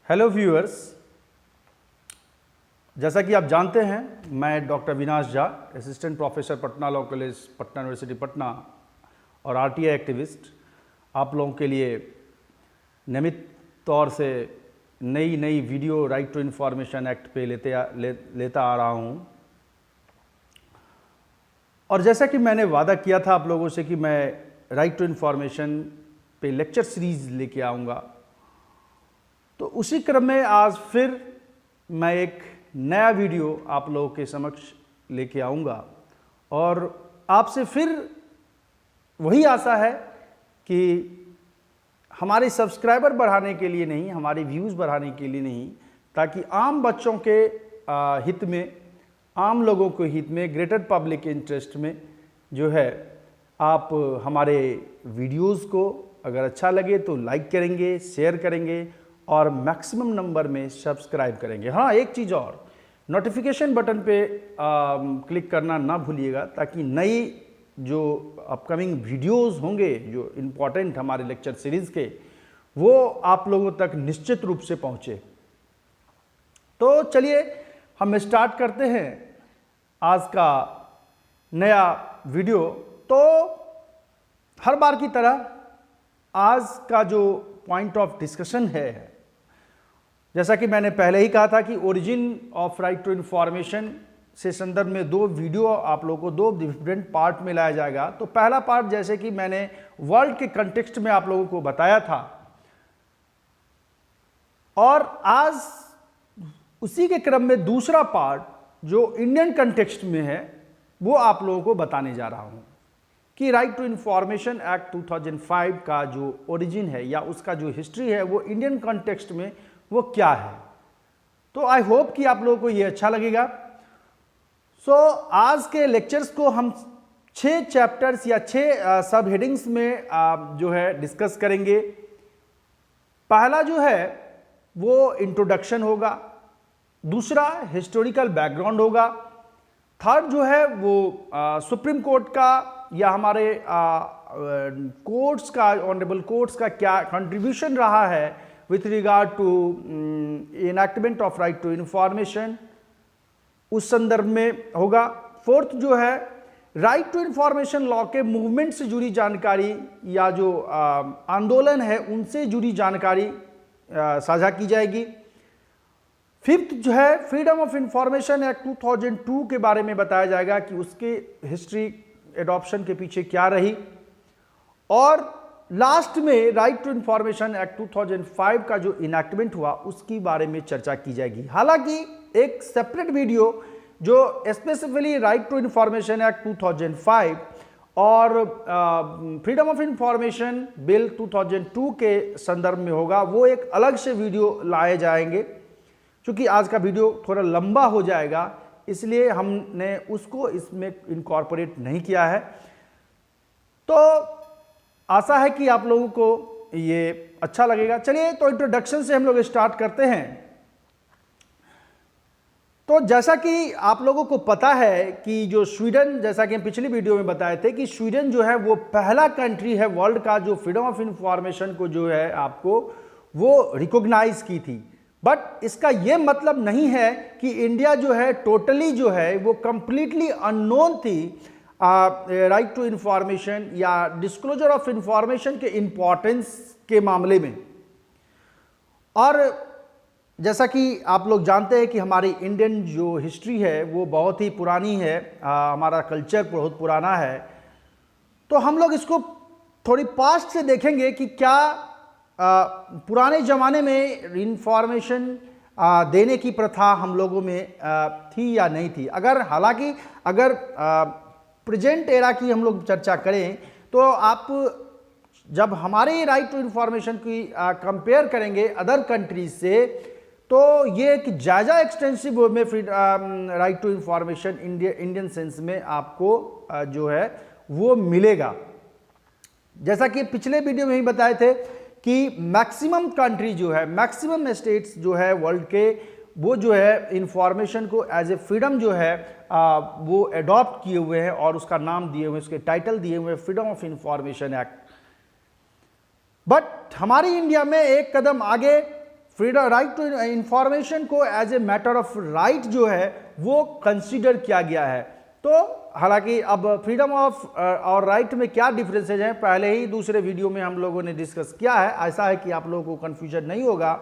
Hello viewers, जैसा कि आप जानते हैं मैं doctor Avinash Jha, assistant professor Patna law college, Patna university Patna और आरटीआई एक्टिविस्ट आप लोगों के लिए नियमित तौर से नई video right to information act पे लेता आ रहा हूँ। और जैसा कि मैंने वादा किया था आप लोगों से कि मैं राइट टू इन्फॉर्मेशन पे लेक्चर सीरीज़ लेके आऊँगा, तो उसी क्रम में आज फिर मैं एक नया वीडियो आप लोगों के समक्ष लेके आऊँगा और आपसे फिर वही आशा है कि हमारे सब्सक्राइबर बढ़ाने के लिए नहीं, हमारे व्यूज़ बढ़ाने के लिए नहीं, ताकि आम बच्चों के हित में, आम लोगों के हित में, ग्रेटर पब्लिक इंटरेस्ट में जो है आप हमारे वीडियोज़ को अगर अच्छा लगे तो लाइक करेंगे, शेयर करेंगे और मैक्सिमम नंबर में सब्सक्राइब करेंगे। हाँ, एक चीज़ और, नोटिफिकेशन बटन पे क्लिक करना ना भूलिएगा, ताकि नई जो अपकमिंग वीडियोस होंगे जो इम्पोर्टेंट हमारे लेक्चर सीरीज़ के, वो आप लोगों तक निश्चित रूप से पहुँचे। तो चलिए हम स्टार्ट करते हैं आज का नया वीडियो। तो हर बार की तरह आज का जो पॉइंट ऑफ डिस्कशन है, जैसा कि मैंने पहले ही कहा था कि origin of right to information से संदर्भ में दो वीडियो आप लोगों को दो डिफरेंट पार्ट में लाया जाएगा। तो पहला पार्ट जैसे कि मैंने वर्ल्ड के कंटेक्स्ट में आप लोगों को बताया था, और आज उसी के क्रम में दूसरा पार्ट जो इंडियन कंटेक्स्ट में है वो आप लोगों को बताने जा रहा हूं कि राइट टू इन्फॉर्मेशन एक्ट 2005 का जो ओरिजिन है या उसका जो हिस्ट्री है वो इंडियन कंटेक्स्ट में वो क्या है। तो आई होप कि आप लोगों को ये अच्छा लगेगा। सो आज के लेक्चर्स को हम 6 चैप्टर्स या 6 सब हेडिंग्स में जो है डिस्कस करेंगे। पहला जो है वो इंट्रोडक्शन होगा, दूसरा हिस्टोरिकल बैकग्राउंड होगा, थर्ड जो है वो सुप्रीम कोर्ट का या हमारे कोर्ट्स का, ऑनरेबल कोर्ट्स का क्या कंट्रीब्यूशन रहा है with regard to enactment of right to information, उस संदर्भ में होगा। फोर्थ जो है राइट टू इन्फॉर्मेशन लॉ के मूवमेंट से जुड़ी जानकारी या जो आंदोलन है उनसे जुड़ी जानकारी साझा की जाएगी। फिफ्थ जो है फ्रीडम ऑफ इंफॉर्मेशन एक्ट 2002 के बारे में बताया जाएगा कि उसके हिस्ट्री एडॉप्शन के पीछे क्या रही, और लास्ट में राइट टू इंफॉर्मेशन एक्ट 2005 का जो इनैक्टमेंट हुआ उसकी बारे में चर्चा की जाएगी। हालांकि एक सेपरेट वीडियो जो specifically right to information act 2005 और फ्रीडम ऑफ इंफॉर्मेशन बिल 2002 के संदर्भ में होगा, वो एक अलग से वीडियो लाए जाएंगे। क्योंकि आज का वीडियो थोड़ा लंबा हो जाएगा, इसलिए हमने उसको इसमें इनकॉर्पोरेट नहीं किया है। तो आशा है कि आप लोगों को ये अच्छा लगेगा। चलिए तो इंट्रोडक्शन से हम लोग स्टार्ट करते हैं। तो जैसा कि आप लोगों को पता है कि जो स्वीडन, जैसा कि हम पिछली वीडियो में बताए थे कि स्वीडन जो है वो पहला कंट्री है वर्ल्ड का जो फ्रीडम ऑफ इंफॉर्मेशन को जो है आपको वो रिकॉग्नाइज की थी। बट इसका ये मतलब नहीं है कि इंडिया जो है टोटली जो है वो कंप्लीटली अननोन थी राइट टू इंफॉर्मेशन या डिस्क्लोजर ऑफ इंफॉर्मेशन के इंपॉर्टेंस के मामले में। और जैसा कि आप लोग जानते हैं कि हमारी इंडियन जो हिस्ट्री है वो बहुत ही पुरानी है, हमारा कल्चर बहुत पुराना है। तो हम लोग इसको थोड़ी पास्ट से देखेंगे कि क्या पुराने ज़माने में इंफॉर्मेशन देने की प्रथा हम लोगों में थी या नहीं थी। हालांकि अगर प्रेजेंट एरा की हम लोग चर्चा करें तो आप जब हमारे राइट टू इन्फॉर्मेशन की कंपेयर करेंगे अदर कंट्रीज से, तो ये एक ज़्यादा एक्सटेंसिव वे में right to information Indian sense में आपको जो है वो मिलेगा। जैसा कि पिछले वीडियो में ही बताए थे कि मैक्सिमम कंट्री जो है, मैक्सिमम स्टेट्स जो है वर्ल्ड के, वो जो है इंफॉर्मेशन को एज ए फ्रीडम जो है वो अडॉप्ट किए हुए हैं और उसका नाम दिए हुए, उसके टाइटल दिए हुए freedom of information act. But हमारी इंडिया में एक कदम आगे फ्रीडम राइट टू इंफॉर्मेशन को as a matter of right जो है वो कंसीडर किया गया है। तो हालांकि अब फ्रीडम ऑफ और राइट में क्या डिफरेंसेज हैं पहले ही दूसरे वीडियो में हम लोगों ने डिस्कस किया है। ऐसा है कि आप लोगों को कन्फ्यूजन नहीं होगा,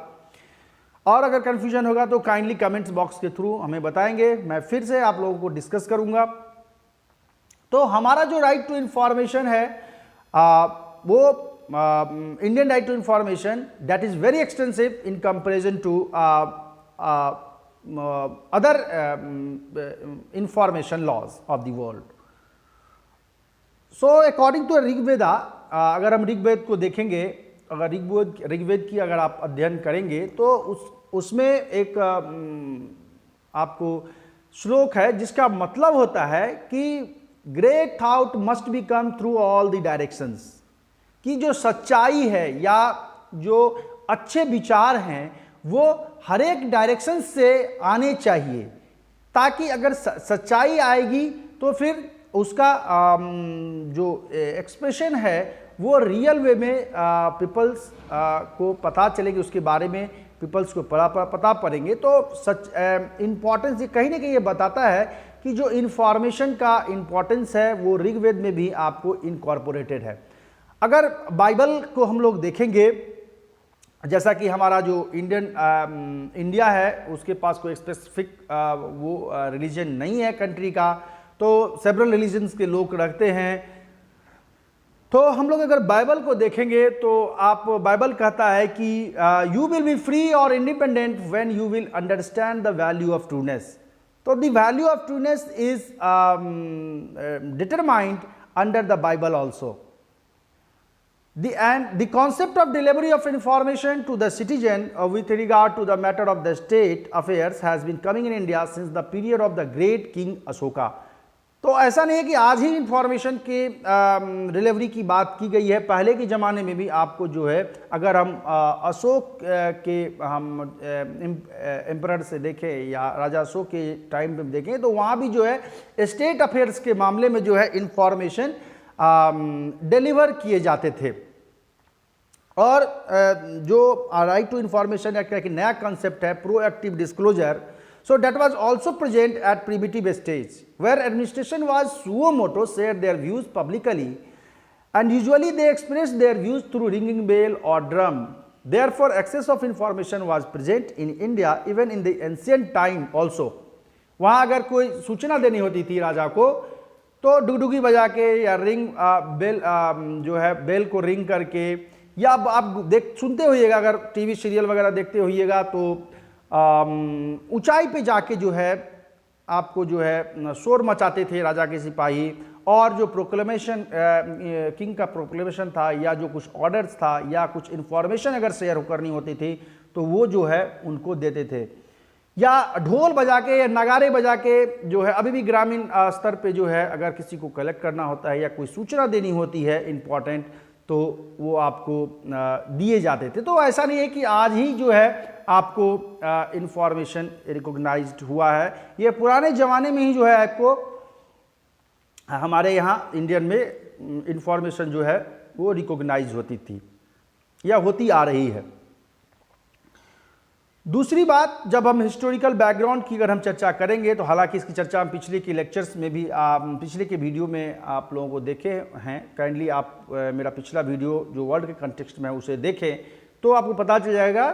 और अगर कन्फ्यूजन होगा तो काइंडली कमेंट्स बॉक्स के थ्रू हमें बताएंगे, मैं फिर से आप लोगों को डिस्कस करूंगा। तो हमारा जो राइट टू इंफॉर्मेशन है वो Indian right to information that is very extensive in comparison to other information laws of the world. So according to Rigveda, अगर हम ऋग्वेद को देखेंगे, अगर ऋग्वेद की अगर आप अध्ययन करेंगे तो उसमें एक आपको श्लोक है जिसका मतलब होता है कि great thought must be come through all the directions, कि जो सच्चाई है या जो अच्छे विचार हैं वो हर एक डायरेक्शन से आने चाहिए, ताकि अगर सच्चाई आएगी तो फिर उसका जो एक्सप्रेशन है वो रियल वे में पीपल्स को पता चलेगी, उसके बारे में पीपल्स को पता पड़ेंगे। तो सच इम्पॉर्टेंस ये कहीं ना कहीं ये बताता है कि जो इन्फॉर्मेशन का इम्पॉर्टेंस है वो ऋग्वेद में भी आपको इनकॉर्पोरेटेड है। अगर बाइबल को हम लोग देखेंगे, जैसा कि हमारा जो इंडिया है उसके पास कोई स्पेसिफिक वो रिलीजन नहीं है कंट्री का, तो सेवरल रिलीजन्स के लोग रखते हैं। तो हम लोग अगर बाइबल को देखेंगे तो आप बाइबल कहता है कि यू विल बी फ्री और independent when you will understand the value of trueness. तो the value of trueness is determined under the Bible also. The concept of delivery of information to the citizen with regard to the matter of the state affairs has been coming in India since the period of the great King Ashoka। तो ऐसा नहीं है कि आज ही information के delivery की बात की गई है, पहले के ज़माने में भी आपको जो है, अगर हम अशोक के हम एम्परर से देखें या राजा अशोक के टाइम पे देखें तो वहाँ भी जो है स्टेट अफेयर्स के मामले में जो है इंफॉर्मेशन डिलीवर किए जाते थे। और जो राइट टू इंफॉर्मेशन एक्ट का नया कॉन्सेप्ट है proactive disclosure, so that was also present at primitive stage where administration was suo motu shared their views publicly and usually they expressed their views through ringing bell or drum। Therefore access of information was present in India even in the ancient time also। वहाँ अगर कोई सूचना देनी होती थी राजा को तो डुगडुगी बजा के या रिंग बेल जो है बेल को रिंग करके, या आप सुनते होइएगा, अगर टीवी सीरियल वगैरह देखते होइएगा तो ऊंचाई पे जाके जो है आपको जो है शोर मचाते थे राजा के सिपाही, और जो प्रोक्लेमेशन किंग का प्रोक्लेमेशन था या जो कुछ ऑर्डर्स था या कुछ इन्फॉर्मेशन अगर शेयर करनी होती थी तो वो जो है उनको देते थे, या ढोल बजा के या नगारे बजा के जो है अभी भी ग्रामीण स्तर पे जो है अगर किसी को कलेक्ट करना होता है या कोई सूचना देनी होती है इम्पॉर्टेंट तो वो आपको दिए जाते थे। तो ऐसा नहीं है कि आज ही जो है आपको इंफॉर्मेशन रिकॉग्नाइज्ड हुआ है, ये पुराने ज़माने में ही जो है आपको हमारे यहाँ इंडियन में इंफॉर्मेशन जो है वो रिकॉग्नाइज होती थी या होती आ रही है। दूसरी बात, जब हम हिस्टोरिकल बैकग्राउंड की अगर हम चर्चा करेंगे तो हालांकि इसकी चर्चा हम पिछले के लेक्चर्स में भी पिछले के वीडियो में आप लोगों को देखे हैं, काइंडली आप मेरा पिछला वीडियो जो वर्ल्ड के कंटेक्स्ट में है उसे देखें तो आपको पता चल जाएगा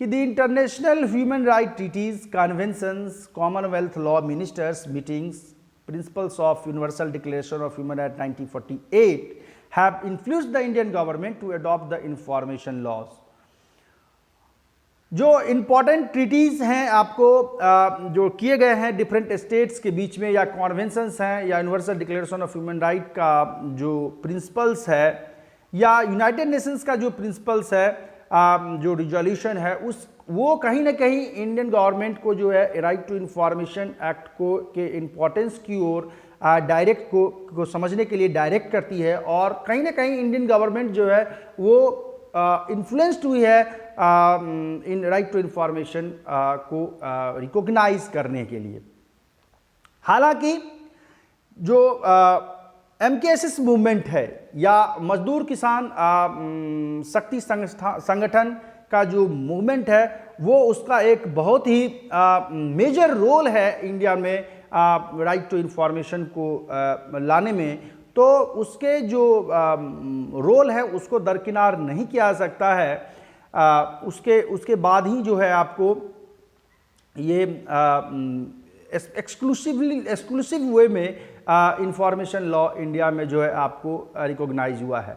कि the international human right treaties, conventions, Commonwealth law ministers meetings, principles of universal declaration of human right 1948 have influenced the Indian government to adopt the information laws. जो इम्पॉर्टेंट ट्रीटीज़ हैं आपको जो किए गए हैं डिफरेंट स्टेट्स के बीच में, या कॉन्वेंशंस हैं, या universal declaration of human right का जो प्रिंसिपल्स है, या यूनाइटेड नेशंस का जो प्रिंसिपल्स है, जो रिजोल्यूशन है, उस वो कहीं ना कहीं इंडियन गवर्नमेंट को जो है राइट टू इंफॉर्मेशन एक्ट को के इम्पोर्टेंस की ओर डायरेक्ट को समझने के लिए डायरेक्ट करती है, और कहीं ना कहीं इंडियन गवर्नमेंट जो है वो इन्फ्लुएंस्ड हुई है इन राइट टू इंफॉर्मेशन को रिकॉग्नाइज करने के लिए। हालांकि जो MKSS मूवमेंट है या मजदूर किसान शक्ति संगठन का जो मूवमेंट है वो उसका एक बहुत ही मेजर रोल है इंडिया में राइट टू इंफॉर्मेशन को लाने में। तो उसके जो रोल है उसको दरकिनार नहीं किया जा सकता है। उसके बाद ही जो है आपको ये एक्सक्लूसिव वे में इंफॉर्मेशन लॉ इंडिया में जो है आपको रिकॉग्नाइज हुआ है।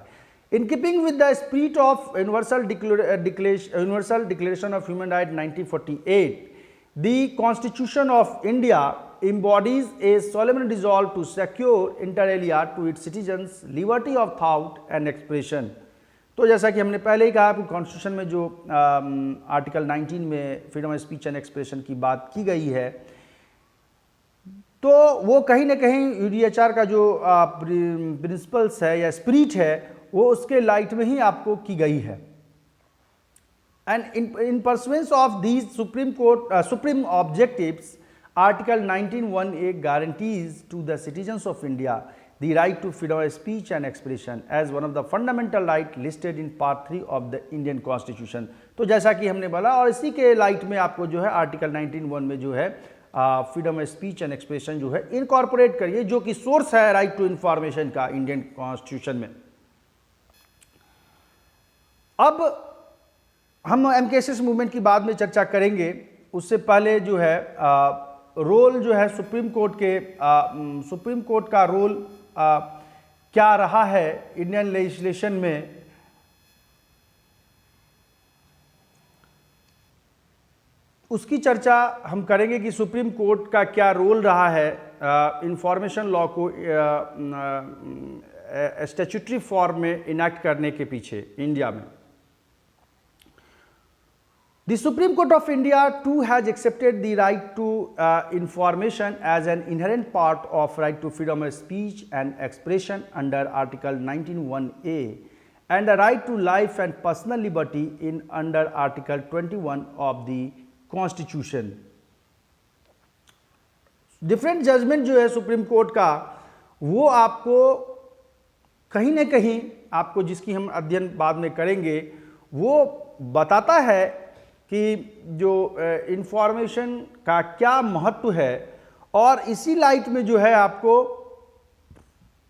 In keeping with the spirit of universal declaration of human right 1948, the constitution of India embodies a solemn resolve to secure inter alia to its citizens liberty of thought and expression। तो जैसा कि हमने पहले ही कहा कि constitution में जो article 19 में freedom of speech and expression की बात की गई है, तो वो कहीं ना कहीं यूडीएचआर का जो प्रिंसिपल्स है या स्पिरिट है वो उसके लाइट में ही आपको की गई है। And in pursuance of these supreme objectives, Article 19(1)(a) guarantees to the citizens of India the right to freedom of speech and expression as one of the fundamental rights listed in Part 3 of the Indian Constitution। तो जैसा कि हमने बोला, और इसी के light में आपको जो है आर्टिकल 19(1) में जो है freedom of speech and expression जो है इनकॉर्पोरेट करिए, जो कि सोर्स है राइट टू इंफॉर्मेशन का इंडियन कॉन्स्टिट्यूशन में। अब हम एमकेएसएस मूवमेंट की बाद में चर्चा करेंगे, उससे पहले जो है रोल जो है सुप्रीम कोर्ट का रोल क्या रहा है इंडियन लेजिस्लेशन में, उसकी चर्चा हम करेंगे कि सुप्रीम कोर्ट का क्या रोल रहा है इंफॉर्मेशन लॉ को स्टैट्यूटरी फॉर्म में इनैक्ट करने के पीछे इंडिया में। The Supreme Court of India too has accepted the right to information as an inherent part of right to freedom of speech and expression under Article 19(1)(a) and the right to life and personal liberty in under Article 21 of the Constitution। Different judgment जो है supreme court का वो आपको कहीं ना कहीं आपको, जिसकी हम अध्ययन बाद में करेंगे, वो बताता है कि जो इंफॉर्मेशन का क्या महत्व है। और इसी लाइट में जो है आपको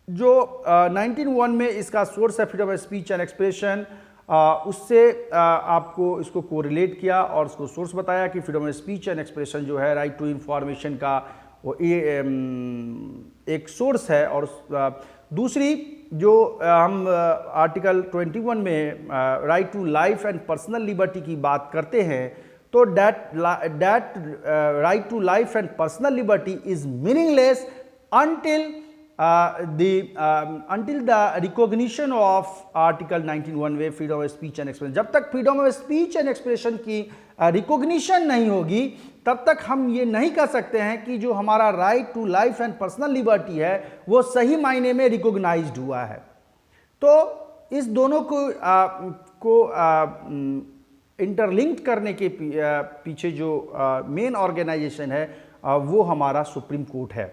जो 19(1) में इसका सोर्स है freedom of speech and expression, उससे आपको इसको कोरिलेट किया और उसको सोर्स बताया कि freedom of speech and expression जो है राइट टू इंफॉर्मेशन का वो एक सोर्स है। और दूसरी जो हम आर्टिकल 21 में right to life and personal liberty की बात करते हैं, तो that right to life and personal liberty is meaningless until the recognition of Article 19(1) way freedom of speech and expression, जब तक freedom of speech and expression की recognition नहीं होगी तब तक हम ये नहीं कह सकते हैं कि जो हमारा right to life and personal liberty है वो सही मायने में रिकॉग्नाइज्ड हुआ है। तो इस दोनों को इंटरलिंक्ड करने के पीछे जो मेन ऑर्गेनाइजेशन है वो हमारा सुप्रीम कोर्ट है।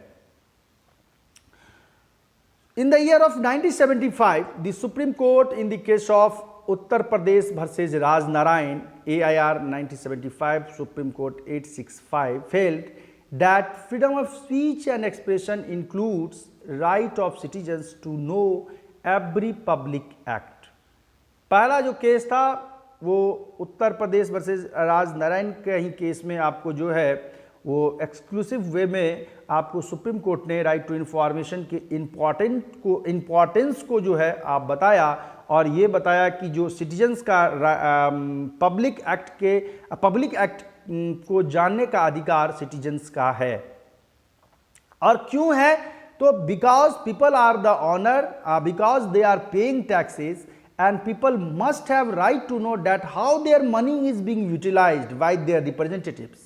In the year of 1975, the Supreme Court in the case of Uttar Pradesh versus Raj Narayan, AIR 1975, Supreme Court 865, held that freedom of speech and expression includes right of citizens to know every public act। पहला जो case था वो Uttar Pradesh versus Raj Narayan के ही case में आपको जो है वो एक्सक्लूसिव वे में आपको सुप्रीम कोर्ट ने राइट टू इन्फॉर्मेशन के इम्पॉर्टेंस को जो है आप बताया और ये बताया कि जो सिटीजन्स का पब्लिक एक्ट को जानने का अधिकार सिटीजन्स का है। और क्यों है? तो because people are the owner, because they are paying taxes and people must have right to know that how their money is being utilized by their representatives।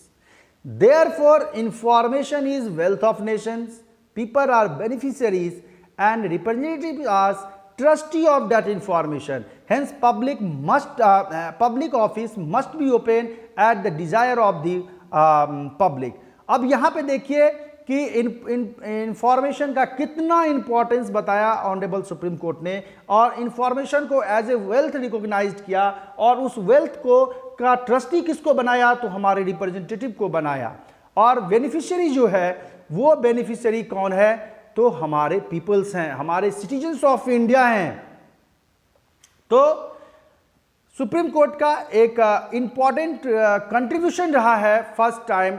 Therefore, information is wealth of nations, people are beneficiaries and representatives are trustee of that information। Hence, public office must be open at the desire of the public। अब यहाँ पे देखिए कि information का कितना importance बताया honourable supreme court ने, और इंफॉर्मेशन को एज ए वेल्थ रिकॉग्नाइज्ड किया, और उस वेल्थ को का ट्रस्टी किसको बनाया, तो हमारे रिप्रेजेंटेटिव को बनाया। और बेनिफिशियरी जो है वो बेनिफिशियरी कौन है, तो हमारे पीपल्स हैं, हमारे सिटीजन्स ऑफ इंडिया हैं। तो सुप्रीम कोर्ट का एक इंपॉर्टेंट कंट्रीब्यूशन रहा है first time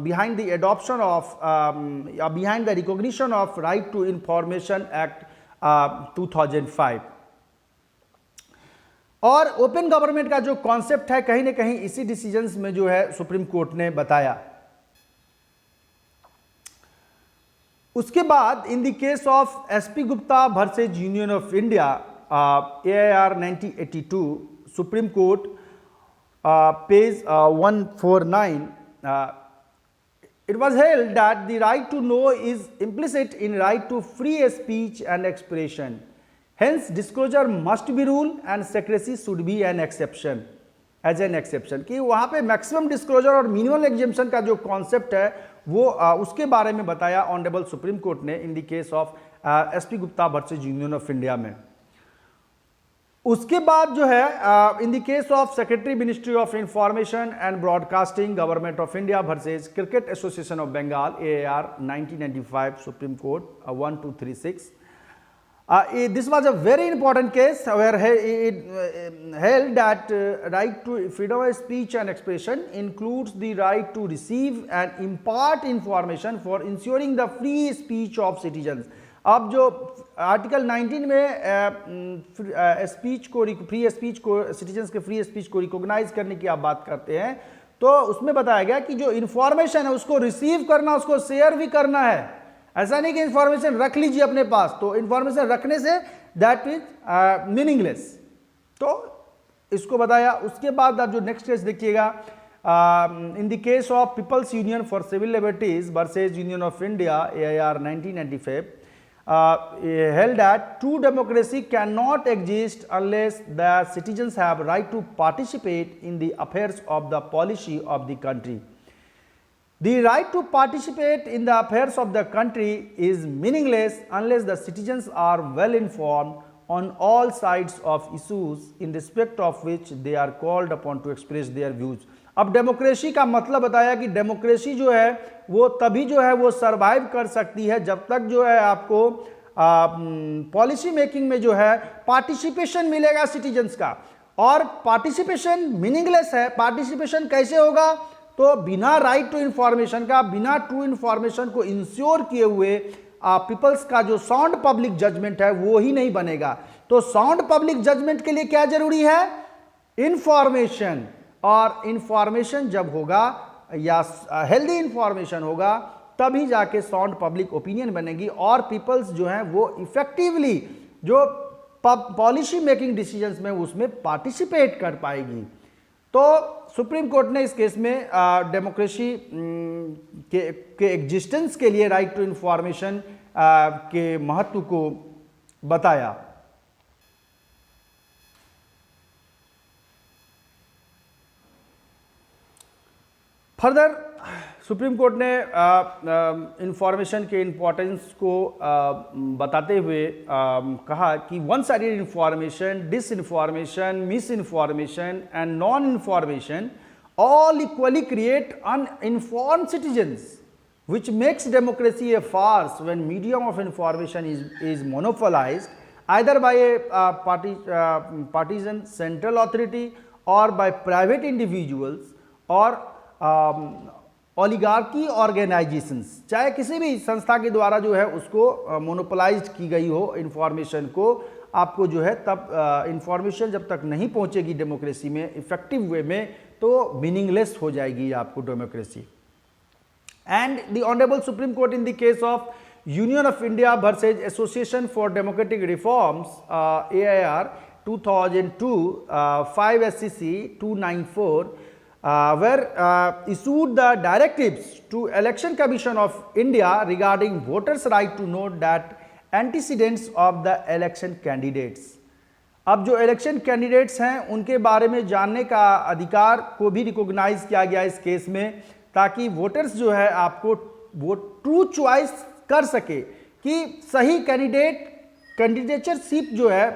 behind the adoption of behind the recognition of right to information act 2005। और ओपन गवर्नमेंट का जो कॉन्सेप्ट है कहीं ना कहीं इसी डिसीजंस में जो है सुप्रीम कोर्ट ने बताया। उसके बाद इन the case of SP Gupta versus union of India AIR 1982, Supreme Court, page 149, it was held that the right to know is implicit in right to free speech and expression. Hence, disclosure must be rule and secrecy should be an exception, as an exception. कि वहाँ पे maximum disclosure और minimum exemption का जो concept है वो उसके बारे में बताया ऑनरेबल सुप्रीम कोर्ट ने in the case of SP Gupta versus union of India में। उसके बाद जो है in the case of secretary ministry of information and broadcasting government of India versus cricket association of Bengal AIR 1995 supreme court 1236। This was a very important case where it held that right to freedom of speech and expression includes the right to receive and impart information for ensuring the free speech of citizens। अब जो article 19 में speech को free speech को citizens के free speech को recognise करने की आप बात करते हैं, तो उसमें बताया गया कि जो इन्फॉर्मेशन है उसको रिसीव करना, उसको शेयर भी करना है। ऐसा नहीं कि इन्फॉर्मेशन रख लीजिए अपने पास, तो इन्फॉर्मेशन रखने से दैट इज मीनिंगलेस। तो इसको बताया। उसके बाद आप जो नेक्स्ट केस देखिएगा in the case of people's union for civil liberties versus union of India AIR 1995, held that true democracy cannot exist unless the citizens have right to participate in the affairs of the policy of the country. The right to participate in the affairs of the country is meaningless unless the citizens are well informed on all sides of issues in respect of which they are called upon to express their views। अब democracy का मतलब बताया कि democracy जो है वो तभी जो है वो सरवाइव कर सकती है जब तक जो है आपको पॉलिसी मेकिंग में जो है पार्टिसिपेशन मिलेगा सिटीजन्स का। और पार्टिसिपेशन मीनिंगलेस है। पार्टिसिपेशन कैसे होगा, तो बिना राइट टू इंफॉर्मेशन का, बिना ट्रू इंफॉर्मेशन को इंश्योर किए हुए पीपल्स का जो साउंड पब्लिक जजमेंट है वो ही नहीं बनेगा। तो साउंड पब्लिक जजमेंट के लिए क्या जरूरी है, इंफॉर्मेशन। और इंफॉर्मेशन जब होगा या हेल्दी इंफॉर्मेशन होगा तभी जाके साउंड पब्लिक ओपिनियन बनेगी और पीपल्स जो हैं वो इफेक्टिवली जो पॉलिसी मेकिंग डिसीजंस में उसमें पार्टिसिपेट कर पाएगी। तो सुप्रीम कोर्ट ने इस केस में डेमोक्रेसी के एग्जिस्टेंस के लिए राइट टू इंफॉर्मेशन के महत्व को बताया। फर्दर सुप्रीम कोर्ट ने इंफॉर्मेशन के इम्पोर्टेंस को बताते हुए कहा कि one sided information, disinformation, misinformation and non information all equally create uninformed citizens, which makes democracy a farce when medium of information is monopolized either by a partisan central authority or by private individuals or oligarchy organizations। चाहे किसी भी संस्था के द्वारा जो है उसको monopolised की गई हो इंफॉर्मेशन को, आपको जो है तब इंफॉर्मेशन जब तक नहीं पहुंचेगी डेमोक्रेसी में इफेक्टिव वे में तो मीनिंगलेस हो जाएगी आपको democracy. And the honourable supreme court in the case of union of India versus association for democratic reforms AIR 2002 5 SCC 294 were issued the directives to Election Commission of India regarding voters' right to know that antecedents of the election candidates। अब जो election candidates हैं उनके बारे में जानने का अधिकार को भी रिकॉग्नाइज किया गया इस केस में, ताकि वोटर्स जो है आपको वो ट्रू चॉइस कर सके कि सही कैंडिडेटशिप जो है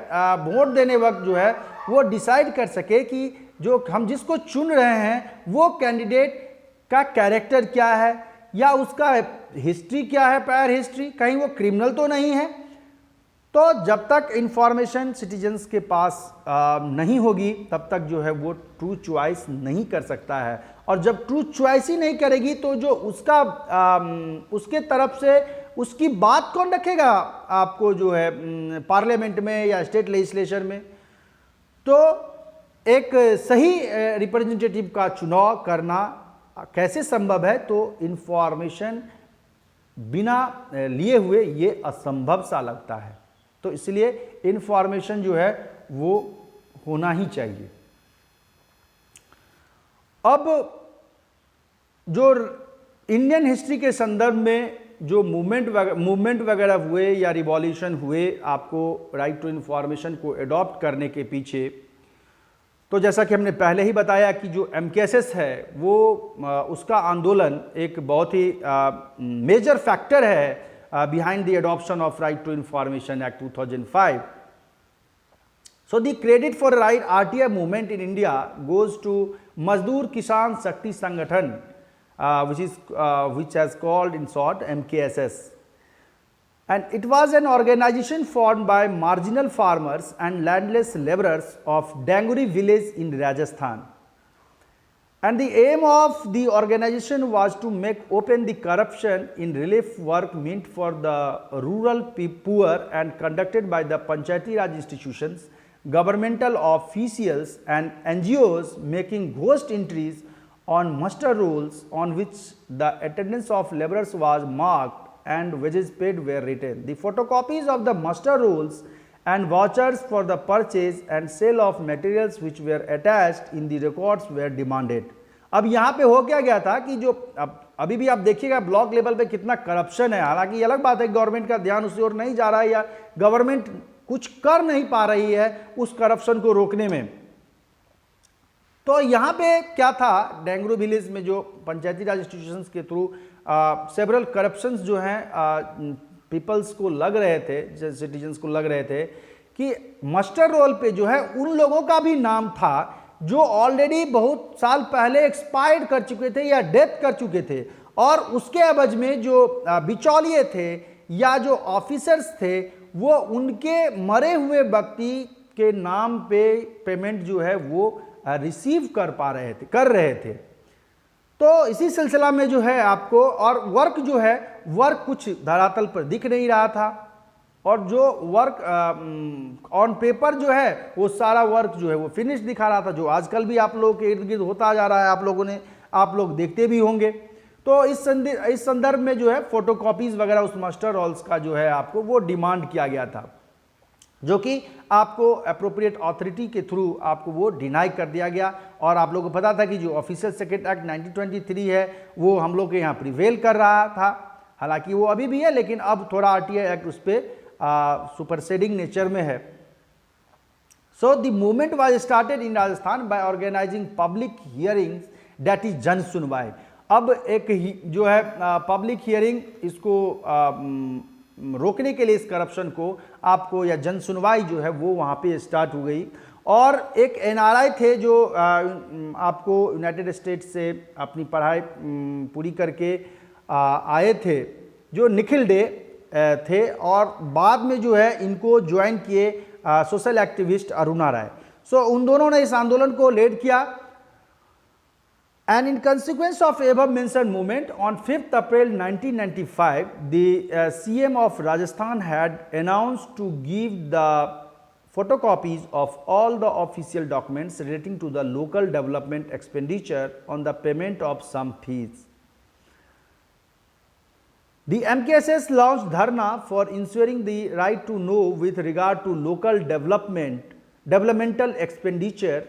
वोट देने वक्त जो है वो डिसाइड कर सके कि जो हम जिसको चुन रहे हैं वो कैंडिडेट का कैरेक्टर क्या है या उसका हिस्ट्री क्या है, प्रायर हिस्ट्री, कहीं वो क्रिमिनल तो नहीं है। तो जब तक इंफॉर्मेशन सिटीजन्स के पास नहीं होगी तब तक जो है वो ट्रू चॉइस नहीं कर सकता है। और जब ट्रू चॉइस ही नहीं करेगी तो जो उसका उसके तरफ से उसकी बात कौन रखेगा आपको जो है पार्लियामेंट में या स्टेट लेजिस्लेशन में। तो एक सही रिप्रेजेंटेटिव का चुनाव करना कैसे संभव है, तो इंफॉर्मेशन बिना लिए हुए ये असंभव सा लगता है। तो इसलिए इंफॉर्मेशन जो है वो होना ही चाहिए। अब जो इंडियन हिस्ट्री के संदर्भ में जो मूवमेंट वगैरह हुए या रिवॉल्यूशन हुए आपको राइट टू इंफॉर्मेशन को एडॉप्ट करने के पीछे, तो जैसा कि हमने पहले ही बताया कि जो MKSS है वो उसका आंदोलन एक बहुत ही मेजर फैक्टर है behind the adoption of Right to Information Act 2005. So the credit for right RTI movement in India goes to Mazdoor Kisan Shakti Sangathan, which has called in short MKSS. And it was an organization formed by marginal farmers and landless laborers of Danguri village in Rajasthan. And the aim of the organization was to make open the corruption in relief work meant for the rural poor and conducted by the Panchayati Raj institutions, governmental officials and NGOs making ghost entries on muster rolls on which the attendance of laborers was marked and wages paid were written. The photocopies of the muster rolls and vouchers for the purchase and sale of materials which were attached in the records were demanded. अब यहाँ पे हो क्या गया था कि जो अभी भी आप देखिएगा ब्लॉक लेवल पे कितना करप्शन है। हालांकि ये अलग बात है गवर्नमेंट का ध्यान उसी ओर नहीं जा रहा है या गवर्नमेंट कुछ कर नहीं पा रही है उस करप्शन को रोकने में। तो यहाँ पे क्या था, डेंगरू विलेज में जो पंचायती राज इंस्टीट्यूशंस के थ्रू सेवरल करप्शंस जो हैं पीपल्स को लग रहे थे, सिटीजन्स को लग रहे थे कि मस्टर रोल पे जो है उन लोगों का भी नाम था जो ऑलरेडी बहुत साल पहले एक्सपायर्ड कर चुके थे या डेथ कर चुके थे, और उसके एवज में जो बिचौलिए थे या जो ऑफिसर्स थे वो उनके मरे हुए व्यक्ति के नाम पे पेमेंट जो है वो रिसीव कर रहे थे। तो इसी सिलसिला में जो है आपको, और वर्क जो है वर्क कुछ धरातल पर दिख नहीं रहा था, और जो वर्क ऑन पेपर जो है वो सारा वर्क जो है वो फिनिश दिखा रहा था, जो आजकल भी आप लोगों के इर्द गिर्द होता जा रहा है, आप लोग देखते भी होंगे। तो इस संदर्भ में जो है फोटोकॉपीज वगैरह उस मास्टर रोल्स का जो है आपको वो डिमांड किया गया था, जो कि आपको अप्रोप्रिएट अथॉरिटी के थ्रू आपको वो डिनाई कर दिया गया। और आप लोगों को पता था कि जो ऑफिशियल सेक्रेट एक्ट 1923 है वो हम लोग के यहाँ प्रिवेल कर रहा था, हालांकि वो अभी भी है लेकिन अब थोड़ा RTI एक्ट उस पर सुपरसेडिंग नेचर में है। So the movement was started in Rajasthan by organizing public hearings, that is jan sunwai. अब एक जो है पब्लिक हियरिंग, इसको रोकने के लिए इस करप्शन को आपको, या जन सुनवाई जो है वो वहाँ पे स्टार्ट हो गई। और एक NRI थे जो आपको यूनाइटेड स्टेट्स से अपनी पढ़ाई पूरी करके आए थे, जो निखिल डे थे, और बाद में जो है इनको ज्वाइन किए सोशल एक्टिविस्ट अरुणा राय। सो उन दोनों ने इस आंदोलन को लीड किया। And in consequence of above mentioned movement, on 5th April 1995, the CM of Rajasthan had announced to give the photocopies of all the official documents relating to the local development expenditure on the payment of some fees. The MKSS launched dharna for ensuring the right to know with regard to local developmental expenditure.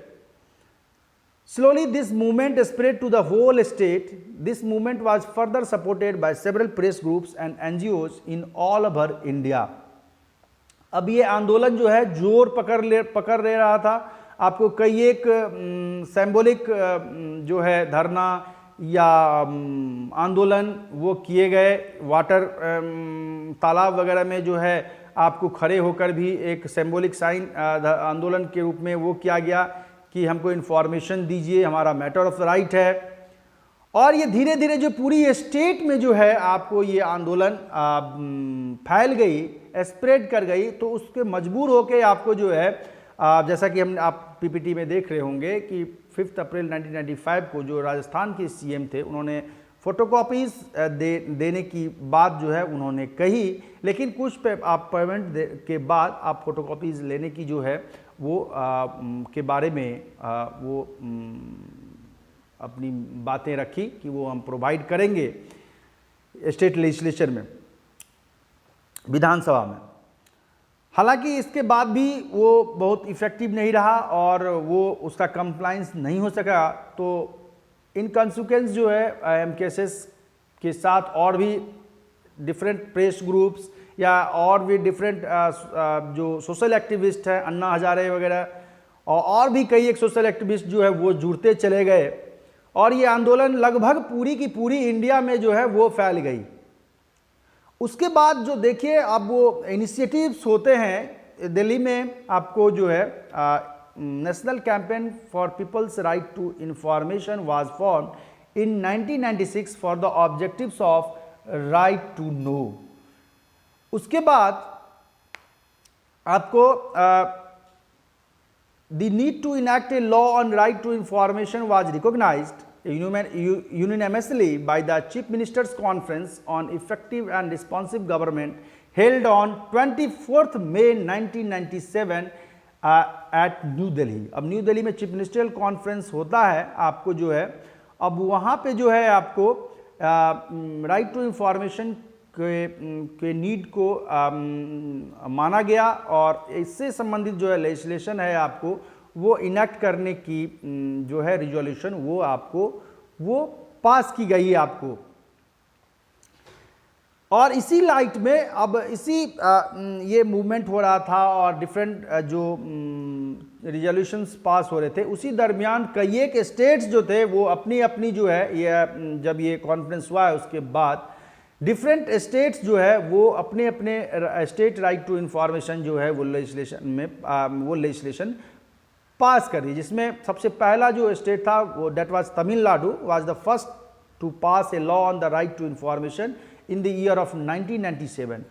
Slowly this movement spread to the whole state. This movement was further supported by several press groups and NGOs in all over India. अब ये आंदोलन जो है जोर पकड़ ले रहा था। आपको कई एक सिंबॉलिक जो है धरना या आंदोलन वो किए गए, वाटर तालाब वगैरह में जो है आपको खड़े होकर भी एक सिंबॉलिक साइन आंदोलन के रूप में वो किया गया कि हमको इन्फॉर्मेशन दीजिए, हमारा मैटर ऑफ राइट है। और ये धीरे धीरे जो पूरी स्टेट में जो है आपको ये आंदोलन फैल गई, स्प्रेड कर गई, तो उसके मजबूर होके आपको जो है जैसा कि हम आप पीपीटी में देख रहे होंगे कि 5 अप्रैल 1995 को जो राजस्थान के सीएम थे उन्होंने फोटोकॉपीज देने की बात जो है उन्होंने कही, लेकिन कुछ आप पेमेंट के बाद आप फोटोकॉपीज लेने की जो है वो के बारे में वो अपनी बातें रखी कि वो हम प्रोवाइड करेंगे स्टेट लेजिस्लेचर में, विधानसभा में। हालांकि इसके बाद भी वो बहुत इफ़ेक्टिव नहीं रहा और वो उसका कंप्लायंस नहीं हो सका। तो इन कंसिक्वेंस जो है एमकेएसएस के साथ और भी डिफरेंट प्रेस ग्रुप्स या और भी डिफरेंट जो सोशल एक्टिविस्ट हैं, अन्ना हजारे वगैरह और भी कई एक सोशल एक्टिविस्ट जो है वो जुड़ते चले गए और ये आंदोलन लगभग पूरी की पूरी इंडिया में जो है वो फैल गई। उसके बाद जो देखिए अब वो इनिशिएटिव्स होते हैं दिल्ली में, आपको जो है national campaign for people's right to information was formed in 1996 for the objectives of right to know. उसके बाद आपको the need to enact a law on right to information was recognized unanimously by the Chief Ministers Conference on Effective and Responsive Government held on 24th May 1997 at New Delhi। अब new Delhi में chief ministerial conference होता है आपको जो है, अब वहाँ पे जो है आपको राइट टू इंफॉर्मेशन के नीड को माना गया और इससे संबंधित जो है लेजिस्लेशन है आपको वो इनेक्ट करने की जो है रिजोल्यूशन वो आपको वो पास की गई आपको। और इसी लाइट में अब इसी ये मूवमेंट हो रहा था और डिफरेंट जो रिजोल्यूशंस पास हो रहे थे, उसी दरमियान कई एक स्टेट्स जो थे वो अपनी अपनी जो है ये जब ये कॉन्फ्रेंस हुआ है उसके बाद डिफरेंट स्टेट्स जो है वो अपने अपने स्टेट राइट टू इंफॉर्मेशन जो है वो लेजिस्लेशन में वो लेजिस्लेशन पास कर दी, जिसमें सबसे पहला जो स्टेट था वो that was Tamil Nadu was the first to pass a law on the right to information in the year of 1997,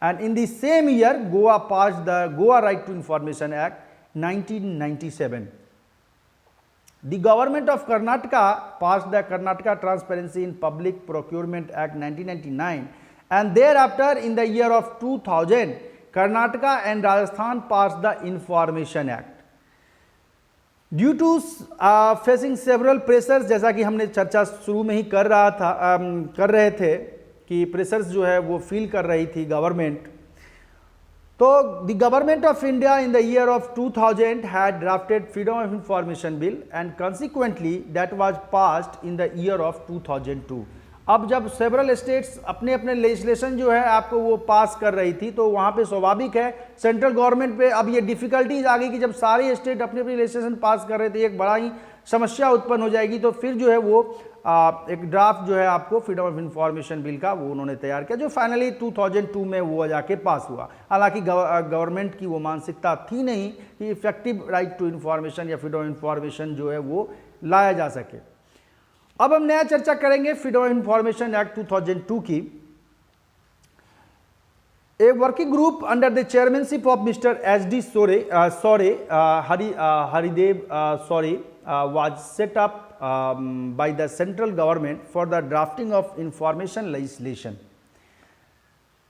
and in the same year Goa passed the Goa Right to Information Act 1997. The government of Karnataka passed the Karnataka Transparency in Public Procurement Act 1999, and thereafter in the year of 2000 Karnataka and Rajasthan passed the Information Act. Due to facing several pressures, जैसा कि हमने चर्चा शुरू में ही कर रहे थे कि प्रेशर्स जो है वो फील कर रही थी गवर्नमेंट, तो the government of India in the year of 2000 had drafted freedom of information bill and consequently that was passed in the year of 2002। अब जब सेवरल स्टेट्स अपने अपने लेजिस्लेशन जो है आपको वो पास कर रही थी, तो वहाँ पे स्वाभाविक है सेंट्रल गवर्नमेंट पे अब ये डिफिकल्टीज आ गई कि जब सारे स्टेट अपने अपने लेजिस्लेशन पास कर रहे थे एक बड़ा ही समस्या उत्पन्न हो जाएगी। तो फिर जो है वो एक ड्राफ्ट जो है आपको फ्रीडम ऑफ इंफॉर्मेशन बिल का वो उन्होंने तैयार किया, जो फाइनली 2002 में वो जाके पास हुआ। हालांकि गवर्नमेंट की वो मानसिकता थी नहीं कि इफेक्टिव राइट टू इंफॉर्मेशन या फ्रीडम ऑफ इंफॉर्मेशन जो है वो लाया जा सके। अब हम नया चर्चा करेंगे फ्रीडम ऑफ इंफॉर्मेशन एक्ट 2002 की। A working group under the chairmanship of Mr. S.D. Haridev was set up by the central government for the drafting of information legislation.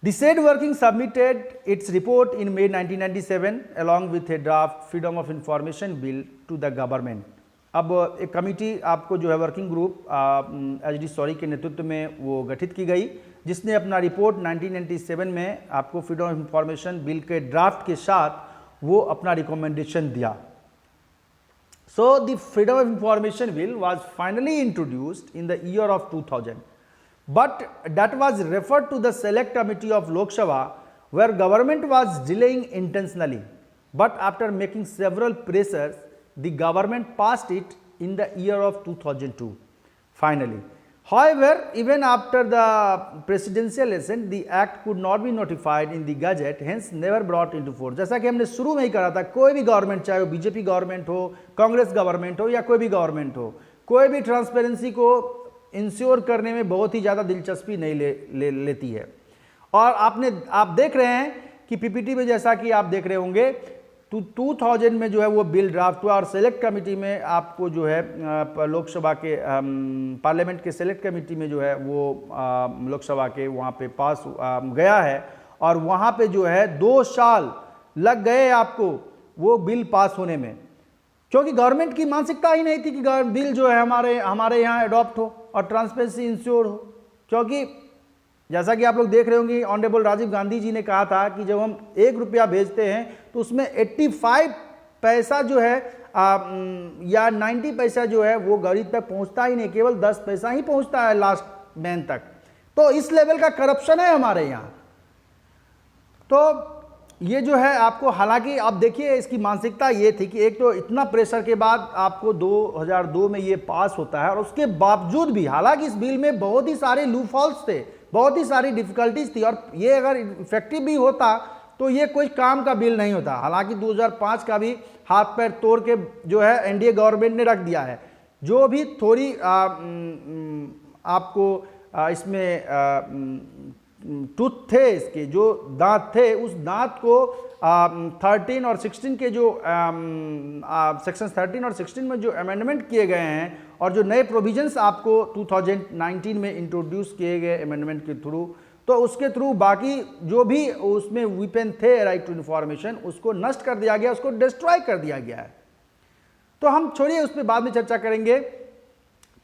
The said working submitted its report in May 1997 along with a draft Freedom of Information Bill to the government. अब एक committee आपको जो है working group HD. Sorry के नेतृत्व में वो गठित की गई, जिसने अपना रिपोर्ट 1997 में आपको फ्रीडम ऑफ इंफॉर्मेशन बिल के ड्राफ्ट के साथ वो अपना रिकमेंडेशन दिया। So the Freedom of Information Bill was finally introduced in the year of 2000, but that was referred to the Select Committee of Lok Sabha, where government was delaying intentionally. But after making several pressures, the government passed it in the year of 2002. finally. However, even after the presidential assent, the act could not be notified in the gazette, hence never brought into force. जैसा कि हमने शुरू में ही कहा था, कोई भी government, चाहे वो बीजेपी गवर्नमेंट हो, कांग्रेस गवर्नमेंट हो या कोई भी गवर्नमेंट हो, कोई भी ट्रांसपेरेंसी को इंश्योर करने में बहुत ही ज़्यादा दिलचस्पी नहीं लेती है। और आप देख रहे हैं कि पीपीटी में, जैसा कि आप देख रहे होंगे, 2000 में जो है वो बिल ड्राफ्ट हुआ और सेलेक्ट कमेटी में आपको जो है लोकसभा के पार्लियामेंट के सेलेक्ट कमेटी में जो है वो लोकसभा के वहाँ पे पास गया है और वहाँ पे जो है 2 साल लग गए आपको वो बिल पास होने में, क्योंकि गवर्नमेंट की मानसिकता ही नहीं थी कि बिल जो है हमारे यहाँ अडॉप्ट हो और ट्रांसपेरेंसी इंश्योर हो। क्योंकि जैसा कि आप लोग देख रहे होंगे, ऑनरेबल राजीव गांधी जी ने कहा था कि जब हम 1 रुपया भेजते हैं तो उसमें 85 पैसा जो है या 90 पैसा जो है वो गरीब तक पहुंचता ही नहीं, केवल 10 पैसा ही पहुंचता है लास्ट मैन तक। तो इस लेवल का करप्शन है हमारे यहाँ। तो ये जो है आपको, हालांकि आप देखिए इसकी मानसिकता ये थी कि एक तो इतना प्रेशर के बाद आपको 2002 में ये पास होता है और उसके बावजूद भी, हालांकि इस बिल में बहुत ही सारे लूपहोल्स थे, बहुत ही सारी डिफिकल्टीज थी और ये अगर इफेक्टिव भी होता तो ये कोई काम का बिल नहीं होता। हालांकि 2005 का भी हाथ पैर तोड़ के जो है एनडीए गवर्नमेंट ने रख दिया है। जो भी थोड़ी आपको इसमें टूथ थे, इसके जो दांत थे, उस दांत को 13 और 16 के जो सेक्शन 13 और 16 में जो अमेंडमेंट किए गए हैं और जो नए प्रोविजंस आपको 2019 में इंट्रोड्यूस किए गए अमेंडमेंट के थ्रू, तो उसके थ्रू बाकी जो भी उसमें वीपन थे राइट टू इन्फॉर्मेशन, उसको नष्ट कर दिया गया, उसको डिस्ट्रॉय कर दिया गया है। तो हम छोड़िए, उस पर बाद में चर्चा करेंगे।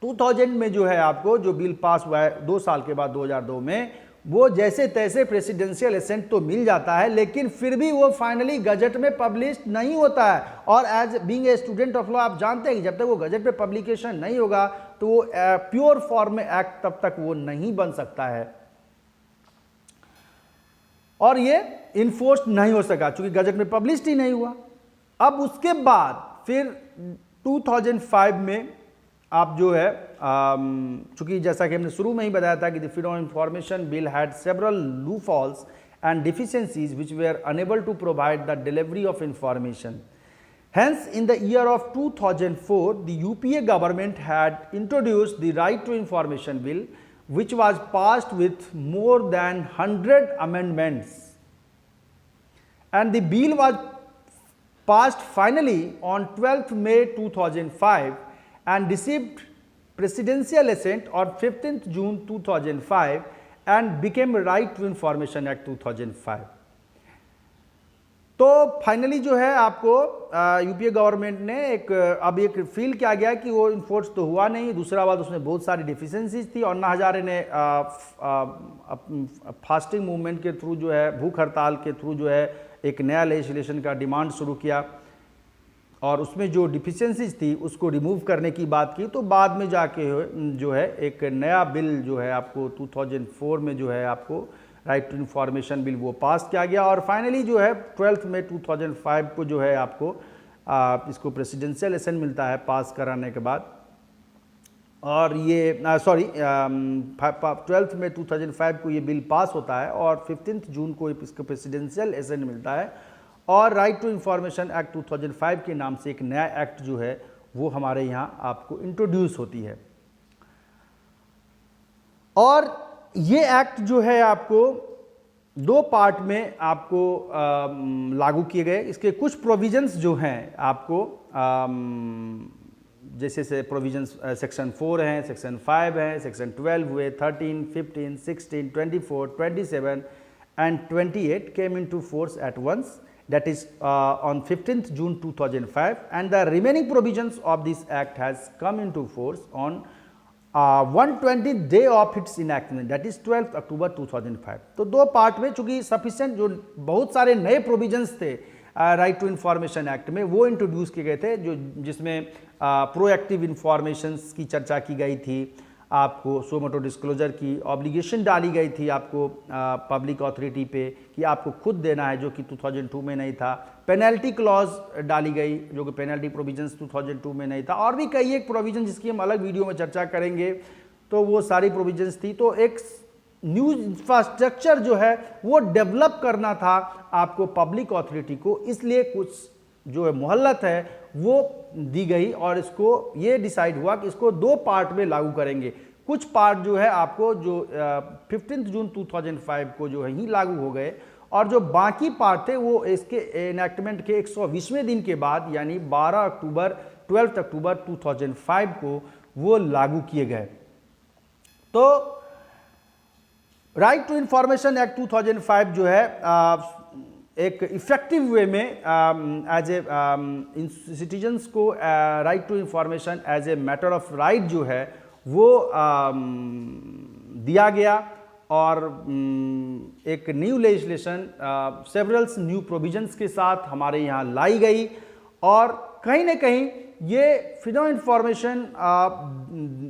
2000 में जो है आपको जो बिल पास हुआ है 2 साल के बाद 2002 में, वो जैसे तैसे प्रेसिडेंशियल एसेंट तो मिल जाता है, लेकिन फिर भी वो फाइनली गजट में पब्लिश नहीं होता है। और as being a student of law आप जानते हैं कि जब तक वो गजट पे पब्लिकेशन नहीं होगा तो वो प्योर फॉर्म में एक्ट तब तक वो नहीं बन सकता है और ये इन्फोर्स नहीं हो सका, चूंकि गजट में पब्लिश ही नहीं हुआ। अब उसके बाद फिर 2005 में आप जो है, चूंकि जैसा कि हमने शुरू में ही बताया था कि the freedom of information bill had several loopholes and deficiencies which were unable to provide the delivery of information. Hence, in the year of 2004, the UPA government had introduced the Right to Information Bill, which was passed with more than 100 amendments. And the bill was passed finally on 12th May 2005 and received presidential assent on 15th June 2005 and became Right to Information Act 2005. तो finally जो है आपको UPA government ने अब एक feel किया गया कि वो इन्फोर्स तो हुआ नहीं, दूसरा बात उसमें बहुत सारी डिफिशिएंसीज थी। और अन्ना हजारे ने फास्टिंग मूवमेंट के थ्रू जो है, भूख हड़ताल के थ्रू जो है एक नया लेजिस्लेशन का डिमांड शुरू किया और उसमें जो डिफिशिएंसीज थी उसको रिमूव करने की बात की। तो बाद में जाके जो है एक नया बिल जो है आपको 2004 में जो है आपको राइट टू इन्फॉर्मेशन बिल वो पास किया गया और फाइनली जो है 12 मई 2005 को जो है आपको इसको प्रेसिडेंशियल एसेंट मिलता है पास कराने के बाद। और ये 12 मई 2005 को ये बिल पास होता है और 15 जून को इसको प्रेसिडेंशियल एसेंट मिलता है और राइट टू इन्फॉर्मेशन एक्ट 2005 के नाम से एक नया एक्ट जो है वो हमारे यहाँ आपको इंट्रोड्यूस होती है। और ये एक्ट जो है आपको 2 पार्ट में आपको लागू किए गए। इसके कुछ प्रोविजंस जो हैं आपको जैसे से प्रोविजंस सेक्शन 4 हैं, सेक्शन 5 है, सेक्शन 12 हुए, 13, 15, 16, 24, 27 and 28 came into force at once, that is on 15th June 2005, and the remaining provisions of this act has come into force on 120th day of its enactment, that is 12th October 2005। तो 2 part में, चूंकि sufficient जो बहुत सारे नए provisions थे right to information act में वो इंट्रोड्यूस किए गए थे, जो जिसमें प्रोएक्टिव इंफॉर्मेशंस की चर्चा की गई थी, आपको सो मोटो डिस्क्लोजर की ऑब्लिगेशन डाली गई थी आपको पब्लिक अथॉरिटी पे कि आपको खुद देना है, जो कि 2002 में नहीं था। पेनल्टी क्लॉज डाली गई जो कि पेनल्टी प्रोविजंस 2002 में नहीं था, और भी कई एक प्रोविजन जिसकी हम अलग वीडियो में चर्चा करेंगे। तो वो सारी प्रोविजंस थी। तो एक न्यू इंफ्रास्ट्रक्चर जो है वो डेवलप करना था आपको पब्लिक अथॉरिटी को, इसलिए कुछ जो है मोहलत है वो दी गई और इसको ये डिसाइड हुआ कि इसको 2 पार्ट में लागू करेंगे। कुछ पार्ट जो है आपको जो 15 जून 2005 को जो है ही लागू हो गए, और जो बाकी पार्ट थे वो इसके एनेक्टमेंट के 120वें दिन के बाद यानी 12 अक्टूबर 2005 को वो लागू किए गए। तो राइट टू इंफॉर्मेशन एक्ट 2005 जो है एक इफेक्टिव वे में एज ए सिटीजन्स को right to information as a matter of right जो है वो दिया गया, और एक new legislation severals new provisions के साथ हमारे यहाँ लाई गई, और कहीं ना कहीं ये फ्रीडम इंफॉर्मेशन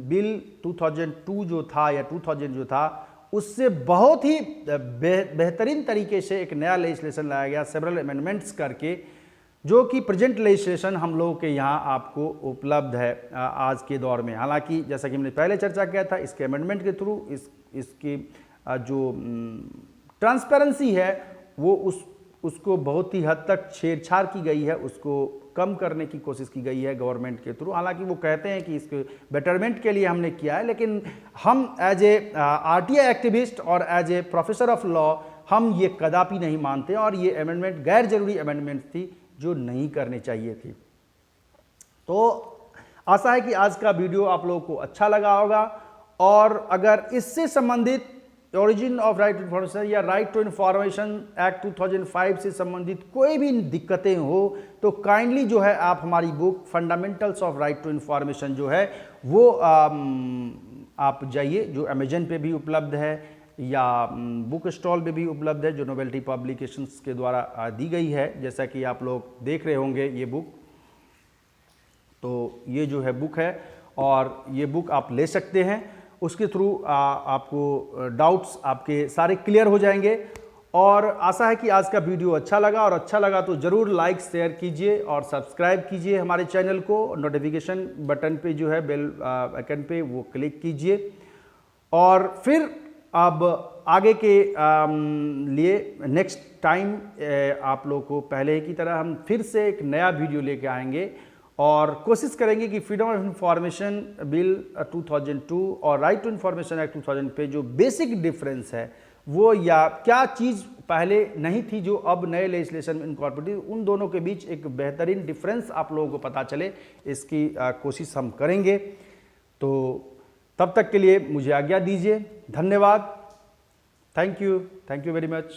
बिल 2002 जो था या 2000 जो था उससे बहुत ही बेहतरीन तरीके से एक नया लेजिस्लेशन लाया गया सेवरल अमेंडमेंट्स करके, जो कि प्रेजेंट लेजिस्लेशन हम लोगों के यहाँ आपको उपलब्ध है आज के दौर में। हालांकि जैसा कि हमने पहले चर्चा किया था, इसके अमेंडमेंट के थ्रू इसकी जो ट्रांसपेरेंसी है वो उसको बहुत ही हद तक छेड़छाड़ की गई है, उसको कम करने की कोशिश की गई है गवर्नमेंट के थ्रू। हालांकि वो कहते हैं कि इसके बेटरमेंट के लिए हमने किया है, लेकिन हम एज ए आरटीआई एक्टिविस्ट और as a professor of law हम ये कदापि नहीं मानते, और ये अमेंडमेंट गैर जरूरी अमेंडमेंट थी जो नहीं करनी चाहिए थी। तो आशा है कि आज का वीडियो आप लोगों को अच्छा लगा होगा, और अगर इससे संबंधित origin of right to information या राइट टू इन्फॉर्मेशन एक्ट 2005 से संबंधित कोई भी दिक्कतें हो तो काइंडली जो है आप हमारी book fundamentals of right to information जो है वो आप जाइए, जो अमेजन पे भी उपलब्ध है या बुक स्टॉल पे भी उपलब्ध है, जो नोवेल्टी पब्लिकेशंस के द्वारा दी गई है। जैसा कि आप लोग देख रहे होंगे ये बुक, तो ये जो है बुक है और ये बुक आप ले सकते हैं। उसके थ्रू आपको डाउट्स आपके सारे क्लियर हो जाएंगे। और आशा है कि आज का वीडियो अच्छा लगा, और अच्छा लगा तो ज़रूर लाइक शेयर कीजिए और सब्सक्राइब कीजिए हमारे चैनल को। नोटिफिकेशन बटन पे जो है बेल आइकन पे वो क्लिक कीजिए। और फिर अब आगे के लिए नेक्स्ट टाइम आप लोग को पहले की तरह हम फिर से एक नया वीडियो लेके आएंगे, और कोशिश करेंगे कि फ्रीडम ऑफ इंफॉर्मेशन बिल 2002 और राइट टू इंफॉर्मेशन एक्ट 2000 पे जो बेसिक डिफरेंस है वो, या क्या चीज़ पहले नहीं थी जो अब नए लेजिस्लेशन में इनकॉर्पोरेटेड, उन दोनों के बीच एक बेहतरीन डिफरेंस आप लोगों को पता चले, इसकी कोशिश हम करेंगे। तो तब तक के लिए मुझे आज्ञा दीजिए। धन्यवाद। Thank you very much.